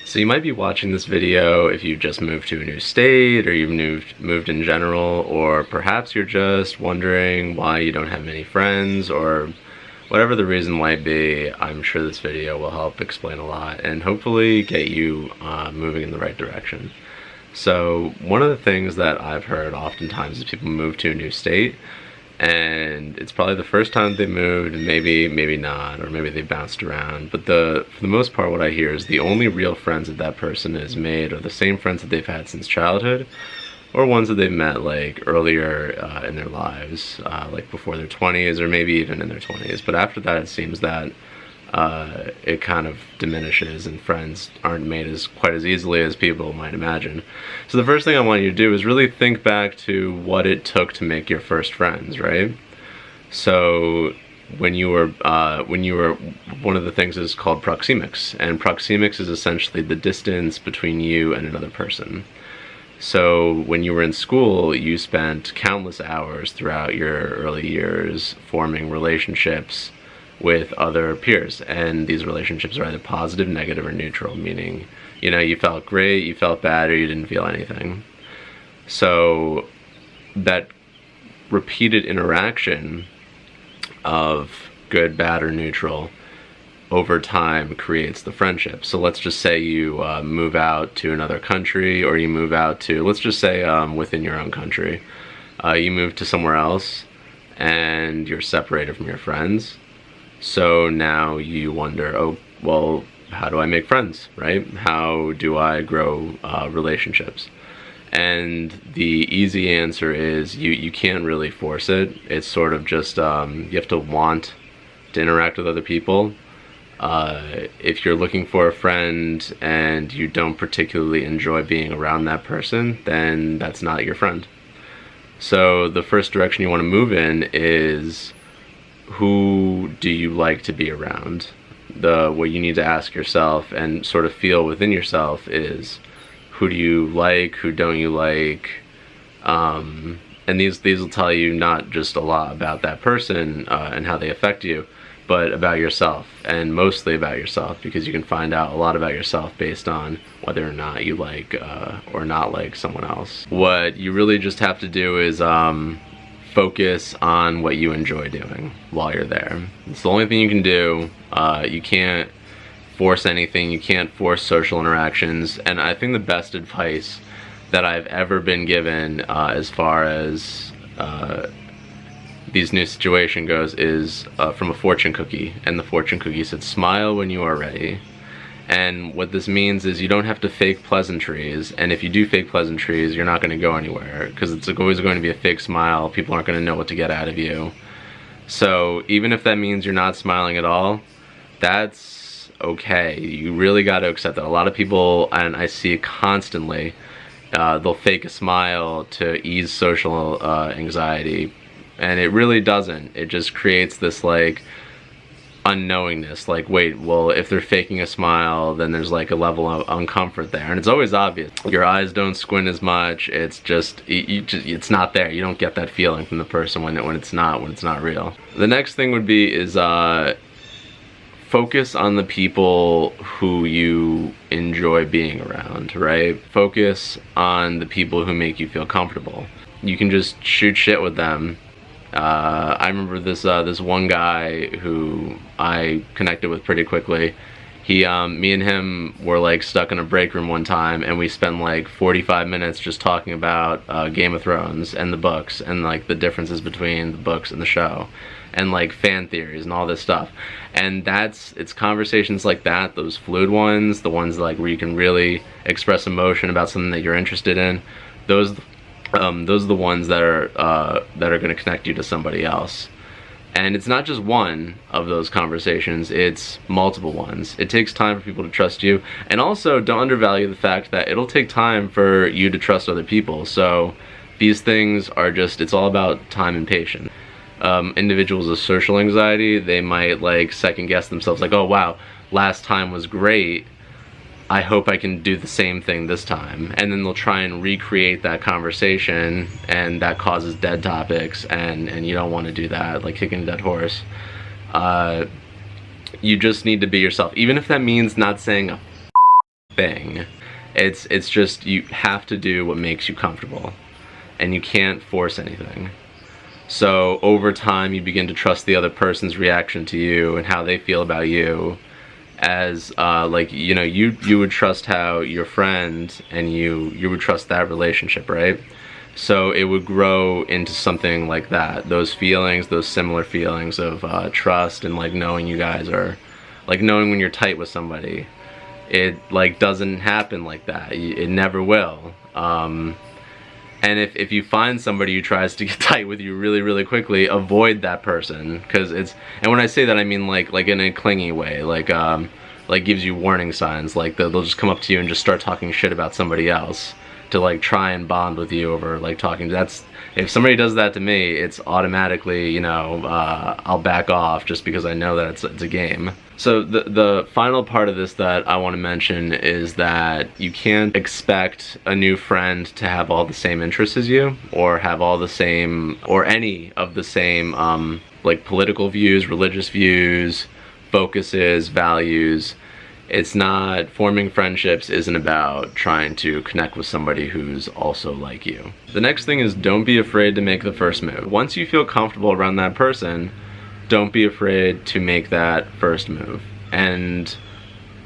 So you might be watching this video if you just moved to a new state, or you've moved in general, or perhaps you're just wondering why you don't have many friends, or whatever the reason might be. I'm sure this video will help explain a lot and hopefully get you moving in the right direction. So one of the things that I've heard oftentimes is people move to a new state, and it's probably the first time they moved, and maybe not, or maybe they bounced around, but for the most part what I hear is the only real friends that person has made are the same friends that they've had since childhood, or ones that they've met like earlier in their lives, like before their 20s, or maybe even in their 20s. But after that, it seems that it kind of diminishes, and friends aren't made quite as easily as people might imagine. So the first thing I want you to do is really think back to what it took to make your first friends, right? So when you were one of the things is called proxemics, and proxemics is essentially the distance between you and another person. So when you were in school, you spent countless hours throughout your early years forming relationships with other peers, and these relationships are either positive, negative, or neutral, meaning, you know, you felt great, you felt bad, or you didn't feel anything. So that repeated interaction of good, bad, or neutral over time creates the friendship. So let's just say you move out to another country, or you move out to, let's just say within your own country, you move to somewhere else and you're separated from your friends. So now you wonder, oh, well, how do I make friends, right? How do I grow relationships? And the easy answer is you can't really force it. It's sort of just, you have to want to interact with other people. If you're looking for a friend and you don't particularly enjoy being around that person, then that's not your friend. So the first direction you want to move in is, who do you like to be around? What you need to ask yourself and sort of feel within yourself is, who do you like, who don't you like? And these will tell you not just a lot about that person and how they affect you, but about yourself, and mostly about yourself, because you can find out a lot about yourself based on whether or not you like or not like someone else. What you really just have to do is focus on what you enjoy doing while you're there. It's the only thing you can do. You can't force anything, you can't force social interactions, and I think the best advice that I've ever been given as far as these new situation goes is from a fortune cookie, and the fortune cookie said, smile when you are ready. And what this means is you don't have to fake pleasantries, and if you do fake pleasantries, you're not going to go anywhere, because it's always going to be a fake smile. People aren't going to know what to get out of you. So even if that means you're not smiling at all, that's okay. You really got to accept that. A lot of people, and I see it constantly, they'll fake a smile to ease social anxiety, and it really doesn't. It just creates this like unknowingness, like, wait, well, if they're faking a smile, then there's like a level of uncomfort there, and it's always obvious. Your eyes don't squint as much. It's just, it's not there. You don't get that feeling from the person when it's not real. The next thing would be is focus on the people who you enjoy being around, right? Focus on the people who make you feel comfortable. You can just shoot shit with them. I remember this one guy who I connected with pretty quickly. Me and him were like stuck in a break room one time, and we spent like 45 minutes just talking about Game of Thrones and the books, and like the differences between the books and the show, and like fan theories and all this stuff. And it's conversations like that, those fluid ones, the ones like where you can really express emotion about something that you're interested in. Those are the ones that are going to connect you to somebody else. And it's not just one of those conversations, it's multiple ones. It takes time for people to trust you, and also don't undervalue the fact that it'll take time for you to trust other people. So these things are just, it's all about time and patience. Individuals with social anxiety, they might like second guess themselves, like, oh wow, last time was great, I hope I can do the same thing this time. And then they'll try and recreate that conversation, and that causes dead topics, and you don't want to do that, like kicking a dead horse. You just need to be yourself, even if that means not saying a thing. It's just, you have to do what makes you comfortable, and you can't force anything. So over time you begin to trust the other person's reaction to you and how they feel about you, as like, you know, you would trust how your friend, and you would trust that relationship, right? So it would grow into something like that. Those feelings, those similar feelings of trust, and like knowing you guys are, like knowing when you're tight with somebody. It like doesn't happen like that. It never will. And if you find somebody who tries to get tight with you really, really quickly, avoid that person, because it's, and when I say that I mean like in a clingy way, like gives you warning signs, like they'll just come up to you and just start talking shit about somebody else to like try and bond with you over like talking. That's, if somebody does that to me, it's automatically, you know, I'll back off, just because I know that it's a game. So the final part of this that I want to mention is that you can't expect a new friend to have all the same interests as you, or have all the same, or any of the same like political views, religious views, focuses, values. It's not, forming friendships isn't about trying to connect with somebody who's also like you. The next thing is, don't be afraid to make the first move. Once you feel comfortable around that person, don't be afraid to make that first move. And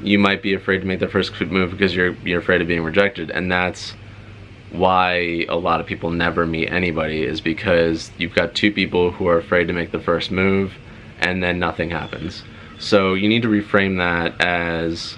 you might be afraid to make the first move because you're afraid of being rejected, and that's why a lot of people never meet anybody, is because you've got two people who are afraid to make the first move, and then nothing happens. So you need to reframe that as,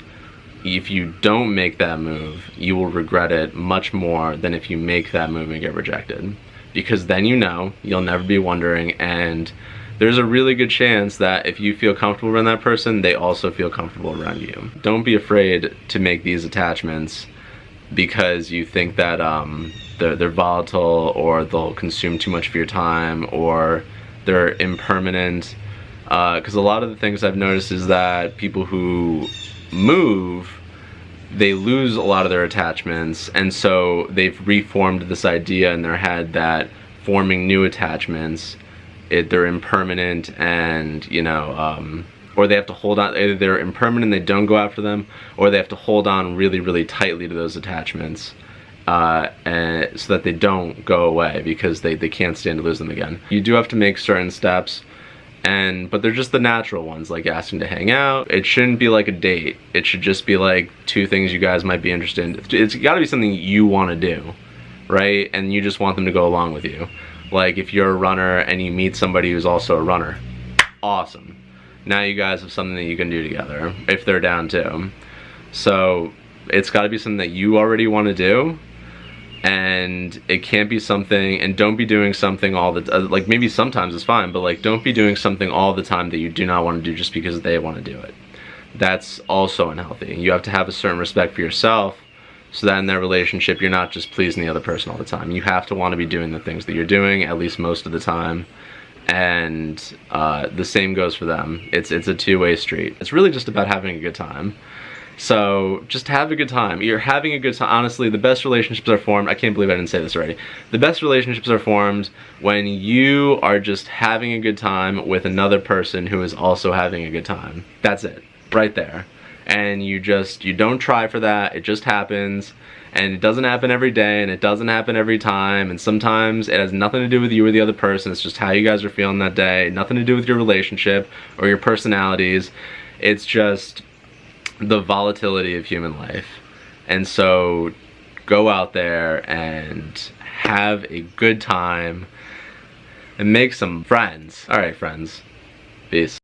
if you don't make that move, you will regret it much more than if you make that move and get rejected. Because then you know, you'll never be wondering, and there's a really good chance that if you feel comfortable around that person, they also feel comfortable around you. Don't be afraid to make these attachments because you think that they're volatile, or they'll consume too much of your time, or they're impermanent. Because a lot of the things I've noticed is that people who move, they lose a lot of their attachments, and so they've reformed this idea in their head that forming new attachments, they're impermanent, and you know, or they have to hold on. Either they're impermanent, they don't go after them, or they have to hold on really, really tightly to those attachments, and so that they don't go away, because they can't stand to lose them again. You do have to make certain steps, but they're just the natural ones, like asking to hang out. It shouldn't be like a date. It should just be like two things you guys might be interested in. It's got to be something you want to do, right? And you just want them to go along with you. Like if you're a runner and you meet somebody who's also a runner, awesome. Now you guys have something that you can do together, if they're down too. So it's got to be something that you already want to do. And it can't be something, and don't be doing something all the like, maybe sometimes it's fine, but like, don't be doing something all the time that you do not want to do just because they want to do it. That's also unhealthy. You have to have a certain respect for yourself, so that in that relationship you're not just pleasing the other person all the time. You have to want to be doing the things that you're doing at least most of the time, and the same goes for them. It's a two-way street. It's really just about having a good time. So just have a good time. You're having a good time. Honestly, the best relationships are formed. I can't believe I didn't say this already. The best relationships are formed when you are just having a good time with another person who is also having a good time. That's it, right there. And you don't try for that. It just happens. And it doesn't happen every day, and it doesn't happen every time, and sometimes it has nothing to do with you or the other person. It's just how you guys are feeling that day. Nothing to do with your relationship or your personalities. It's just the volatility of human life. And so go out there and have a good time and make some friends. All right, friends. Peace.